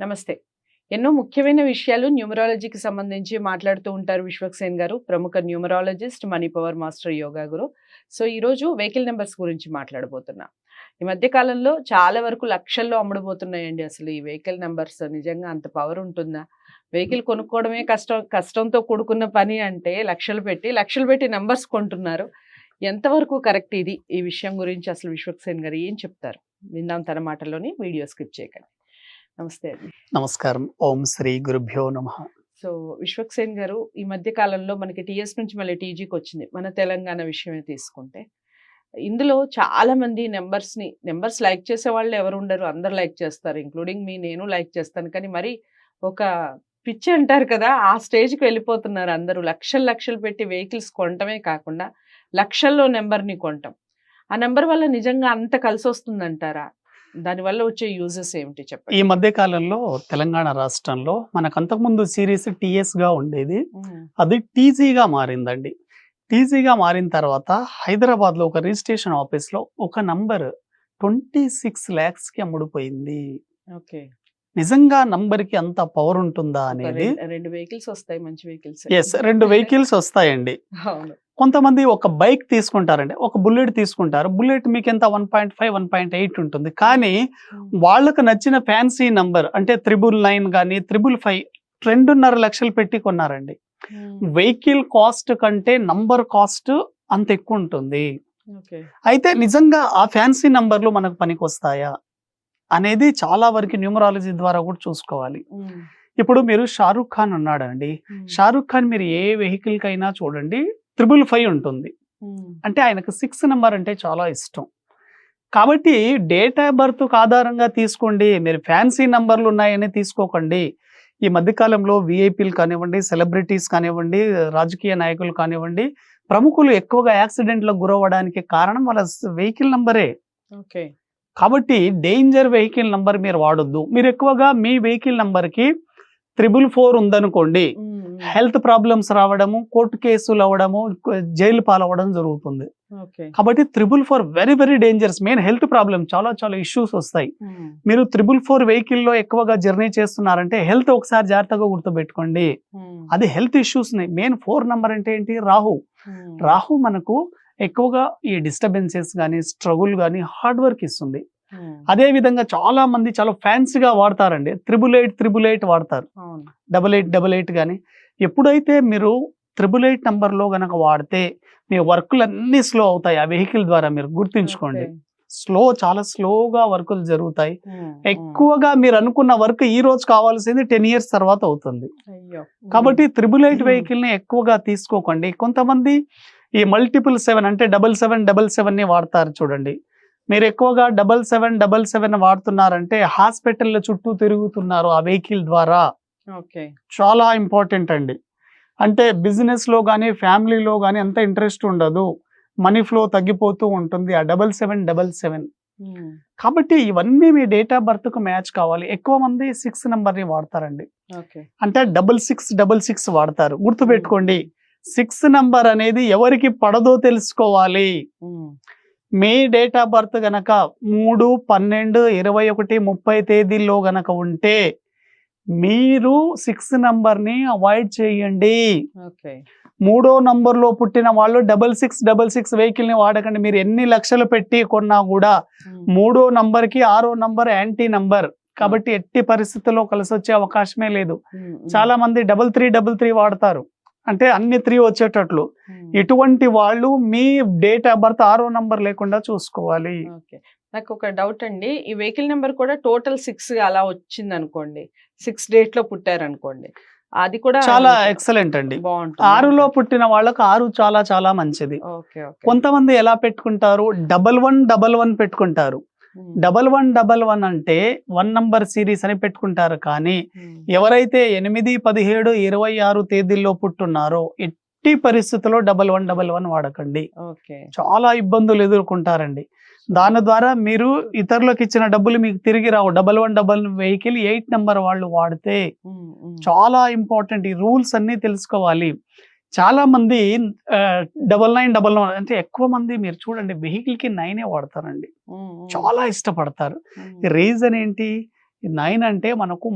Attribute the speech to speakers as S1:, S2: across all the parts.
S1: నమస్తే. ఎన్నో ముఖ్యమైన విషయాలు న్యూమరాలజీకి సంబంధించి మాట్లాడుతూ ఉంటారు విశ్వక్సేన్ గారు. ప్రముఖ numerologist, money power master, yoga guru. So, ఈరోజు వెహికల్ నంబర్స్ గురించి మాట్లాడబోతున్నా. ఈ మధ్య కాలంలో చాలా వరకు లక్షల్లో అమ్ముడుపోతున్నాయండి అసలు ఈ వెహికల్ నంబర్స్. నిజంగా అంత పవర్ ఉంటుందా? వెహికల్ కొనుక్కోవడమే కష్టంతో కూడుకున్న పని అంటే లక్షలు పెట్టి నంబర్స్ కొంటున్నారు. ఎంతవరకు కరెక్ట్ ఇది? ఈ విషయం గురించి అసలు విశ్వక్సేన్ గారు ఏం చెప్తారు? విందాం తన మాటల్లోని. వీడియో స్కిప్ చేయకండి. నమస్తే అండి.
S2: నమస్కారం. ఓం శ్రీ గురుభ్యో నమః.
S1: సో, విశ్వక్సేన్ గారు, ఈ మధ్య కాలంలో మనకి టీఎస్ నుంచి మళ్ళీ టీజీకి వచ్చింది. మన తెలంగాణ విషయమే తీసుకుంటే, ఇందులో చాలా మంది నెంబర్స్ లైక్ చేసే వాళ్ళు ఎవరు ఉండరు, అందరు లైక్ చేస్తారు, ఇంక్లూడింగ్ మీ. నేను లైక్ చేస్తాను. కానీ మరి ఒక పిచ్చి అంటారు కదా, ఆ స్టేజ్కి వెళ్ళిపోతున్నారు అందరూ. లక్షలు పెట్టి వెహికల్స్ కొనటమే కాకుండా లక్షల్లో నెంబర్ని కొంటాం. ఆ నెంబర్ వల్ల నిజంగా అంత కలిసి వస్తుందంటారా? దానివల్ల వచ్చే యూజెస్ ఏమిటి చెప్పండి?
S2: ఈ మధ్య కాలంలో తెలంగాణ రాష్ట్రంలో మనకు అంతకుముందు సిరీస్ టీఎస్ గా ఉండేది, అది టీజీగా మారిందండి. టీజీగా మారిన తర్వాత హైదరాబాద్ లో ఒక రిజిస్ట్రేషన్ ఆఫీస్ లో ఒక నంబర్ 26 lakhs కి అమ్ముడుపోయింది.
S1: ఓకే.
S2: నిజంగా నంబర్ కి అంత పవర్ ఉంటుందా అనేది.
S1: రెండు వెహికల్స్ వస్తాయి, మంచి వెహికల్స్.
S2: ఎస్, 2 వెహికల్స్ వస్తాయండి.
S1: అవును.
S2: కొంతమంది ఒక బైక్ తీసుకుంటారండి, ఒక బుల్లెట్ తీసుకుంటారు. బుల్లెట్ మీకు ఎంత 1.5 1.8 ఉంటుంది. కానీ వాళ్ళకు నచ్చిన ఫ్యాన్సీ నంబర్ అంటే 999 కానీ 555 2.5 లక్షలు పెట్టి కొన్నారండి. వెహికల్ కాస్ట్ కంటే నంబర్ కాస్ట్ అంత ఎక్కువ ఉంటుంది. అయితే నిజంగా ఆ ఫ్యాన్సీ నంబర్లు మనకు పనికి వస్తాయా అనేది చాలా వరకు న్యూమరాలజీ ద్వారా కూడా చూసుకోవాలి. ఇప్పుడు మీరు షారూక్ ఖాన్ ఉన్నాడండి. షారూక్ ఖాన్ మీరు ఏ వెహికల్ కైనా చూడండి 555 ఉంటుంది. అంటే ఆయనకు 6 నెంబర్ అంటే చాలా ఇష్టం. కాబట్టి డేట్ ఆఫ్ బర్త్ ఆధారంగా తీసుకోండి, మీరు ఫ్యాన్సీ నంబర్లు ఉన్నాయని తీసుకోకండి. ఈ మధ్యకాలంలో విఐపీలు కానివ్వండి, సెలబ్రిటీస్ కానివ్వండి, రాజకీయ నాయకులు కానివ్వండి, ప్రముఖులు ఎక్కువగా యాక్సిడెంట్లకు గురవ్వడానికి కారణం వాళ్ళ వెహికల్ నంబరే.
S1: ఓకే.
S2: కాబట్టి డేంజర్ వెహికల్ నంబర్ మీరు వాడొద్దు. మీరు ఎక్కువగా మీ వెహికల్ నంబర్కి 444 ఉందనుకోండి, హెల్త్ ప్రాబ్లమ్స్ రావడము, కోర్టు కేసులు అవ్వడము, జైలు పాలవ్వడం జరుగుతుంది. కాబట్టి 444 very very dangerous. Main health problem, చాలా ఇష్యూస్ వస్తాయి. మీరు 444 వెహికల్లో ఎక్కువగా జర్నీ చేస్తున్నారంటే హెల్త్ ఒకసారి జాగ్రత్తగా గుర్తుపెట్టుకోండి. అది హెల్త్ ఇష్యూస్. మెయిన్ 4 నంబర్ అంటే ఏంటి? రాహు మనకు ఎక్కువగా ఈ డిస్టర్బెన్సెస్ కానీ, స్ట్రగుల్ కానీ, హార్డ్ వర్క్ ఇస్తుంది. అదే విధంగా చాలా మంది చాలా ఫ్యాన్సీగా వాడతారండి. 888 వాడతారు, 8888 కానీ. ఎప్పుడైతే మీరు 888 నంబర్లో గనక వాడితే మీ వర్కులు అన్ని స్లో అవుతాయి. ఆ వెహికల్ ద్వారా మీరు గుర్తుంచుకోండి. చాలా స్లోగా వర్కులు జరుగుతాయి. ఎక్కువగా మీరు అనుకున్న వర్క్ ఈ రోజు కావాల్సింది 10 years తర్వాత అవుతుంది. కాబట్టి 888 వెహికల్ ని ఎక్కువగా తీసుకోకండి. కొంతమంది ఈ మల్టిపుల్ 7 అంటే 7777 ని వాడతారు చూడండి. మీరు ఎక్కువగా 7777 వాడుతున్నారంటే హాస్పిటల్ చుట్టూ తిరుగుతున్నారు ఆ వెహికల్ ద్వారా. చాలా ఇంపార్టెంట్ అండి. అంటే బిజినెస్ లో కానీ, ఫ్యామిలీలో కానీ అంత ఇంట్రెస్ట్ ఉండదు, మనీ ఫ్లో తగ్గిపోతూ ఉంటుంది ఆ 7777. కాబట్టి ఇవన్నీ మీ డేట్ ఆఫ్ బర్త్ కు మ్యాచ్ కావాలి. ఎక్కువ మంది 6 నెంబర్ ని వాడతారండి. అంటే 6666 వాడతారు. గుర్తుపెట్టుకోండి, 6 నెంబర్ అనేది ఎవరికి పడదో తెలుసుకోవాలి. మీ డేట్ ఆఫ్ బర్త్ గనక 3, 12, 21, 30 తేదీల్లో గనక ఉంటే మీరు 6 నంబర్ని అవాయిడ్ చేయండి. 3వ నంబర్లో పుట్టిన వాళ్ళు 6666 వెహికల్ ని వాడకండి. మీరు ఎన్ని లక్షలు పెట్టి కొన్నా కూడా 3వ నంబర్కి 6వ నంబర్ యాంటీ నంబర్, కాబట్టి ఎట్టి పరిస్థితుల్లో కలిసి వచ్చే అవకాశమే లేదు. చాలా మంది 3333 వాడతారు, అంటే అన్ని 3 వచ్చేటట్లు. ఇటువంటి వాళ్ళు మీ డేట్ ఆఫ్ బర్త్ 6వ నంబర్ లేకుండా చూసుకోవాలి.
S1: నాకు ఒక డౌట్ అండి, ఈ వెహికల్ నెంబర్ కూడా టోటల్ 6 అలా వచ్చింది అనుకోండి, 6 డేట్ లో పుట్టారు అనుకోండి, అది కూడా
S2: చాలా ఎక్సలెంట్ అండి. 6లో పుట్టిన వాళ్ళకు 6 చాలా మంచిది. కొంతమంది ఎలా పెట్టుకుంటారు, 1111 పెట్టుకుంటారు. 1111 అంటే 1 నంబర్ సిరీస్ అని పెట్టుకుంటారు. కానీ ఎవరైతే 8, 17, 26 తేదీల్లో పుట్టున్నారో ఎట్టి పరిస్థితుల్లో 1111 వాడకండి. చాలా ఇబ్బందులు ఎదుర్కొంటారండి. దాని ద్వారా మీరు ఇతరులకు ఇచ్చిన డబ్బులు మీకు తిరిగి రావు. 1111 వెహికల్ 8 నెంబర్ వాళ్ళు వాడితే చాలా ఇంపార్టెంట్. ఈ రూల్స్ అన్ని తెలుసుకోవాలి. చాలా మంది 9911 అంటే ఎక్కువ మంది మీరు చూడండి వెహికల్ కి 9 వాడతారండి, చాలా ఇష్టపడతారు. రీజన్ ఏంటి? 9 అంటే మనకు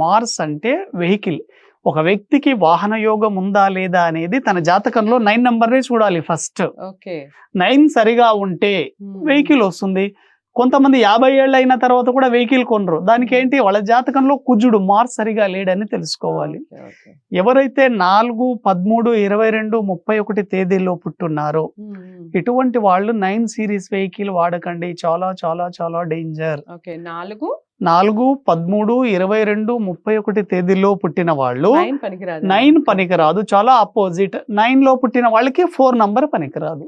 S2: మార్స్ అంటే వెహికల్. ఒక వ్యక్తికి వాహన యోగం ఉందా లేదా అనేది తన జాతకంలో 9 నంబర్నే చూడాలి ఫస్ట్.
S1: ఓకే.
S2: 9 సరిగా ఉంటే వెహికల్ వస్తుంది. కొంతమంది 50 ఏళ్ళు అయిన తర్వాత కూడా వెహికల్ కొనరు. దానికి ఏంటి, వాళ్ళ జాతకంలో కుజుడు మార్స్ సరిగా లేడని తెలుసుకోవాలి. ఎవరైతే 4, 13, 22, 31 తేదీల్లో పుట్టున్నారో ఇటువంటి వాళ్ళు 9 సిరీస్ వెహికల్ వాడకండి. చాలా చాలా చాలా డేంజర్. 4, 13, 22, 31 తేదీల్లో పుట్టిన వాళ్ళు 9 పనికిరాదు. చాలా అపోజిట్. 9 లో పుట్టిన వాళ్ళకి 4 నంబర్ పనికిరాదు.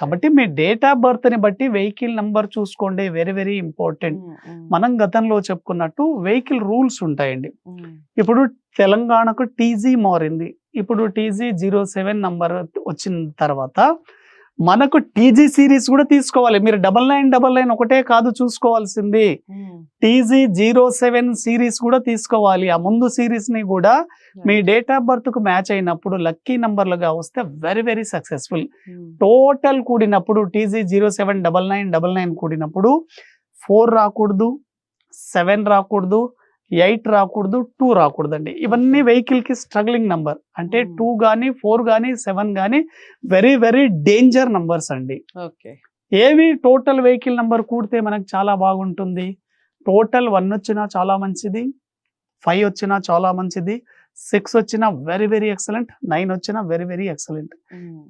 S2: కాబట్టి మీ డేట్ ఆఫ్ బర్త్ ని బట్టి వెహికల్ నంబర్ చూసుకోండి. Very very important. మనం గతంలో చెప్పుకున్నట్టు వెహికల్ రూల్స్ ఉంటాయండి. ఇప్పుడు తెలంగాణకు టీజీ మారింది. ఇప్పుడు టీజీ 07 నంబర్ వచ్చిన తర్వాత మనకు టీజీ సిరీస్ కూడా తీసుకోవాలి. మీరు 9999 ఒకటే కాదు చూసుకోవాల్సింది, టీజీ 07 సిరీస్ కూడా తీసుకోవాలి. ఆ ముందు సిరీస్ ని కూడా మీ డేట్ ఆఫ్ బర్త్ కు మ్యాచ్ అయినప్పుడు లక్కీ నంబర్లుగా వస్తే వెరీ వెరీ సక్సెస్ఫుల్. టోటల్ కూడినప్పుడు టీజీ 079999 కూడినప్పుడు 4 రాకూడదు, 7 రాకూడదు, 8 రాకూడదు, 2 రాకూడదండి. ఇవన్నీ వెహికల్ కి స్ట్రగ్లింగ్ నంబర్. అంటే 2 గానీ 4 గానీ 7 గానీ వెరీ వెరీ డేంజర్ నంబర్స్ అండి. ఏవి టోటల్ వెహికల్ నంబర్ కూడితే మనకు చాలా బాగుంటుంది. టోటల్ 1 వచ్చినా చాలా మంచిది, 5 వచ్చినా చాలా మంచిది, 6 వచ్చినా వెరీ వెరీ ఎక్సలెంట్, 9 వచ్చినా వెరీ వెరీ ఎక్సలెంట్.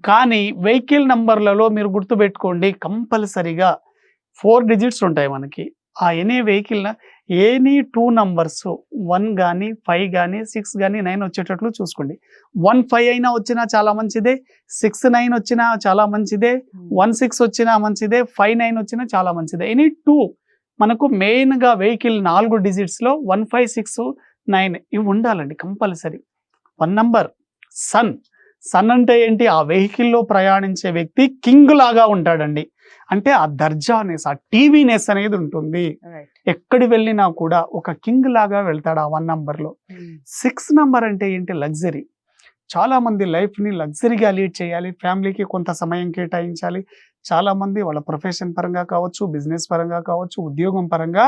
S2: కానీ వెహికల్ నంబర్లలో మీరు గుర్తుపెట్టుకోండి, కంపల్సరిగా 4 డిజిట్స్ ఉంటాయి మనకి. ఆ ఎనీ 2 నంబర్స్ 1 గానీ 5 గానీ 6 గానీ 9 వచ్చేటట్లు చూసుకోండి. 1 5 అయినా వచ్చినా చాలా మంచిదే, 6 9 వచ్చినా చాలా మంచిదే, 1 6 వచ్చినా మంచిదే, 5 9 వచ్చినా చాలా మంచిదే. ఎనీ 2 మనకు మెయిన్ గా వెహికల్ 4 డిజిట్స్ లో 1 5 6 9 ఇవి ఉండాలండి కంపల్సరీ. 1 నంబర్ సన్ అంటే ఏంటి, ఆ వెహికల్లో ప్రయాణించే వ్యక్తి కింగ్ లాగా ఉంటాడండి. అంటే ఆ దర్జానెస్, ఆ టీవీనెస్ అనేది ఉంటుంది. ఎక్కడి వెళ్ళినా కూడా ఒక కింగ్ లాగా వెళ్తాడు ఆ 1 నంబర్ లో. 6 నంబర్ అంటే ఏంటి, లగ్జరీ. చాలా మంది లైఫ్ ని లగ్జరీగా లీడ్ చేయాలి, ఫ్యామిలీకి కొంత సమయం కేటాయించాలి. చాలా మంది వాళ్ళ ప్రొఫెషన్ పరంగా కావచ్చు, బిజినెస్ పరంగా కావచ్చు, ఉద్యోగం పరంగా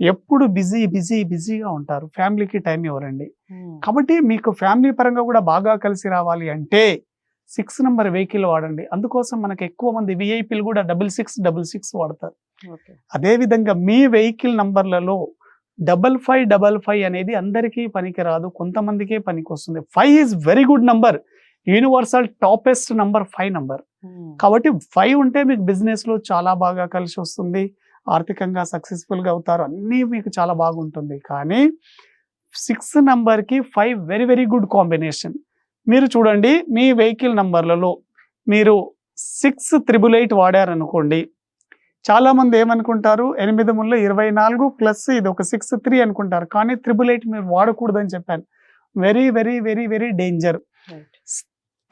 S2: ఎప్పుడు బిజీగా ఉంటారు. ఫ్యామిలీకి టైం ఇవ్వరండి. కాబట్టి మీకు ఫ్యామిలీ పరంగా కూడా బాగా కలిసి రావాలి అంటే 6 నంబర్ వెహికల్ వాడండి. అందుకోసం మనకు ఎక్కువ మంది విఐపీలు కూడా 6666 వాడతారు. అదే విధంగా మీ వెహికల్ నంబర్లలో 5555 అనేది అందరికీ పనికిరాదు, కొంతమందికే పనికి వస్తుంది. 5 is very good number, universal toppest number 5 number. కాబట్టి 5 ఉంటే మీకు బిజినెస్ లో చాలా బాగా కలిసి వస్తుంది, ఆర్థికంగా సక్సెస్ఫుల్ గా అవుతారు, అన్నీ మీకు చాలా బాగుంటుంది. కానీ 6 నంబర్ కి 5 వెరీ వెరీ గుడ్ కాంబినేషన్. మీరు చూడండి, మీ వెహికల్ నంబర్లలో మీరు 6888 వాడారనుకోండి, చాలా మంది ఏమనుకుంటారు, 8 ముళ్ళ 24 ప్లస్ ఇది ఒక 63 అనుకుంటారు. కానీ 888 మీరు వాడకూడదని చెప్పాను. Very very very very danger.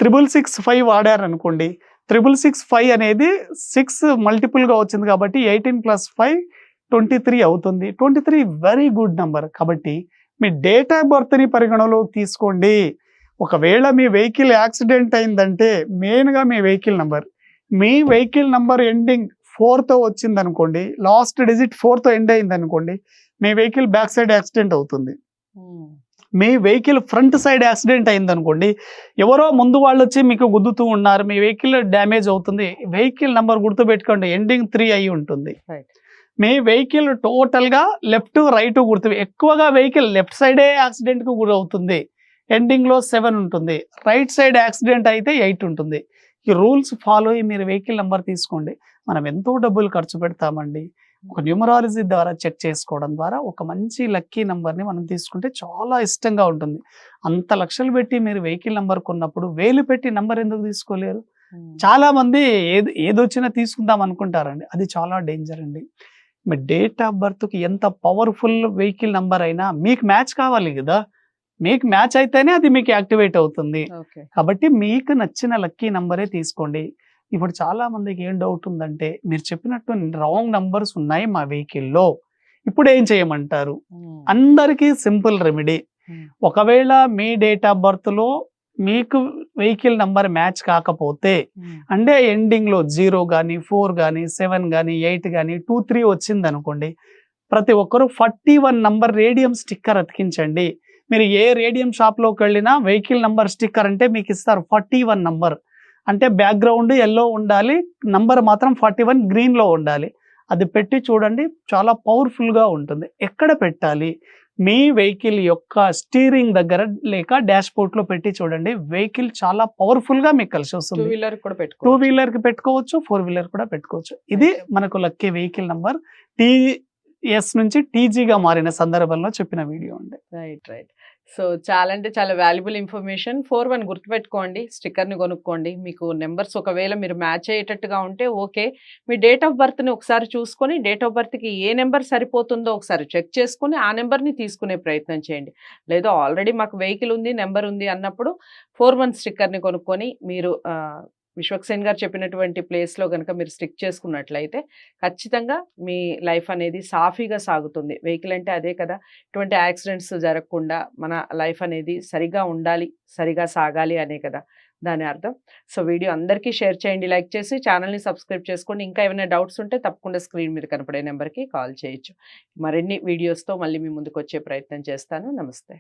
S2: 6665 వాడారనుకోండి, 6665 అనేది 6 మల్టిపుల్ గా వచ్చింది కాబట్టి 18 + 5 23 అవుతుంది. 23 వెరీ గుడ్ నంబర్. కాబట్టి మీ డేట్ ఆఫ్ బర్త్ ని పరిగణలోకి తీసుకోండి. ఒకవేళ మీ వెహికల్ యాక్సిడెంట్ అయిందంటే మెయిన్గా మీ వెహికల్ నంబర్ ఎండింగ్ 4తో వచ్చింది అనుకోండి, లాస్ట్ డిజిట్ 4తో ఎండ్ అయింది అనుకోండి, మీ వెహికల్ బ్యాక్ సైడ్ యాక్సిడెంట్ అవుతుంది. మీ వెహికల్ ఫ్రంట్ సైడ్ యాక్సిడెంట్ అయింది అనుకోండి, ఎవరో ముందు వాళ్ళు వచ్చి మీకు గుద్దుతూ ఉన్నారు, మీ వెహికల్ డ్యామేజ్ అవుతుంది. వెహికల్ నంబర్ గుర్తుపెట్టుకోండి, ఎండింగ్ 3 అయి ఉంటుంది. మీ వెహికల్ టోటల్ గా లెఫ్ట్ రైట్ ఎక్కువగా వెహికల్ లెఫ్ట్ సైడే యాక్సిడెంట్ కు గురవుతుంది, ఎండింగ్ లో 7 ఉంటుంది. రైట్ సైడ్ యాక్సిడెంట్ అయితే 8 ఉంటుంది. ఈ రూల్స్ ఫాలో అయ్యి మీరు వెహికల్ నెంబర్ తీసుకోండి. మనం ఎంతో డబ్బులు ఖర్చు పెడతామండి, ఒక న్యూమరాలజీ ద్వారా చెక్ చేసుకోవడం ద్వారా ఒక మంచి లక్కీ నెంబర్ని మనం తీసుకుంటే చాలా ఇష్టంగా ఉంటుంది. అంత లక్షలు పెట్టి మీరు వెహికల్ నెంబర్ కొన్నప్పుడు వేలు పెట్టి నెంబర్ ఎందుకు తీసుకోలేరు? చాలా మంది ఏదొచ్చినా తీసుకుందాం అనుకుంటారండి, అది చాలా డేంజర్ అండి. మీ డేట్ ఆఫ్ బర్త్కి ఎంత పవర్ఫుల్ వెహికల్ నెంబర్ అయినా మీకు మ్యాచ్ కావాలి కదా, మీకు మ్యాచ్ అయితేనే అది మీకు యాక్టివేట్ అవుతుంది. కాబట్టి మీకు నచ్చిన లక్కీ నంబరే తీసుకోండి. ఇప్పుడు చాలా మందికి ఏం డౌట్ ఉందంటే, మీరు చెప్పినట్టు రాంగ్ నంబర్స్ ఉన్నాయి మా వెహికల్లో, ఇప్పుడు ఏం చేయమంటారు? అందరికీ సింపుల్ రెమెడీ. ఒకవేళ మీ డేట్ ఆఫ్ బర్త్ లో మీకు వెహికల్ నంబర్ మ్యాచ్ కాకపోతే, అంటే ఎండింగ్ లో 0 కానీ 4 కానీ 7 కానీ 8 కానీ 2 3 వచ్చింది అనుకోండి, ప్రతి ఒక్కరు 41 నంబర్ రేడియం స్టిక్కర్ అతికించండి. మీరు ఏ రేడియం షాప్లోకి వెళ్ళినా వెహికల్ నంబర్ స్టిక్కర్ అంటే మీకు ఇస్తారు 41 నంబర్. అంటే బ్యాక్గ్రౌండ్ ఎల్లో ఉండాలి, నంబర్ మాత్రం 41 గ్రీన్లో ఉండాలి. అది పెట్టి చూడండి, చాలా పవర్ఫుల్గా ఉంటుంది. ఎక్కడ పెట్టాలి? మీ వెహికల్ యొక్క స్టీరింగ్ దగ్గర లేక డాష్ బోర్డ్లో పెట్టి చూడండి. వెహికల్ చాలా పవర్ఫుల్గా మీకు కలిసి
S1: టూ
S2: వస్తుంది.
S1: వీలర్ కూడా
S2: 2
S1: పెట్టుకోవచ్చు.
S2: వీలర్కి పెట్టుకోవచ్చు, 4 వీలర్ కూడా పెట్టుకోవచ్చు. ఇది మనకు లక్కీ వెహికల్ నంబర్. టీఎస్ నుంచి టీజీగా మారిన సందర్భంలో చెప్పిన వీడియో అండి.
S1: రైట్. సో చాలా అంటే చాలా వాల్యుబుల్ ఇన్ఫర్మేషన్. 41 గుర్తుపెట్టుకోండి, స్టిక్కర్ని కొనుక్కోండి. మీకు నెంబర్స్ ఒకవేళ మీరు మ్యాచ్ అయ్యేటట్టుగా ఉంటే ఓకే. మీ డేట్ ఆఫ్ బర్త్ని ఒకసారి చూసుకొని డేట్ ఆఫ్ బర్త్కి ఏ నెంబర్ సరిపోతుందో ఒకసారి చెక్ చేసుకుని ఆ నెంబర్ని తీసుకునే ప్రయత్నం చేయండి. లేదా ఆల్రెడీ మాకు వెహికల్ ఉంది, నెంబర్ ఉంది అన్నప్పుడు 41 స్టిక్కర్ని కొనుక్కొని మీరు విశ్వక్సేన్ గారు చెప్పినటువంటి ప్లేస్లో కనుక మీరు స్టిక్ చేసుకున్నట్లయితే ఖచ్చితంగా మీ లైఫ్ అనేది సాఫీగా సాగుతుంది. వెహికల్ అంటే అదే కదా, ఇటువంటి యాక్సిడెంట్స్ జరగకుండా మన లైఫ్ అనేది సరిగా ఉండాలి, సరిగా సాగాలి అనే కదా దాని అర్థం. సో వీడియో అందరికీ షేర్ చేయండి, లైక్ చేసి ఛానల్ని సబ్స్క్రైబ్ చేసుకోండి. ఇంకా ఏమైనా డౌట్స్ ఉంటే తప్పకుండా స్క్రీన్ మీద కనపడే నెంబర్కి కాల్ చేయొచ్చు. మరిన్ని వీడియోస్తో మళ్ళీ మీ ముందుకు వచ్చే ప్రయత్నం చేస్తాను. నమస్తే.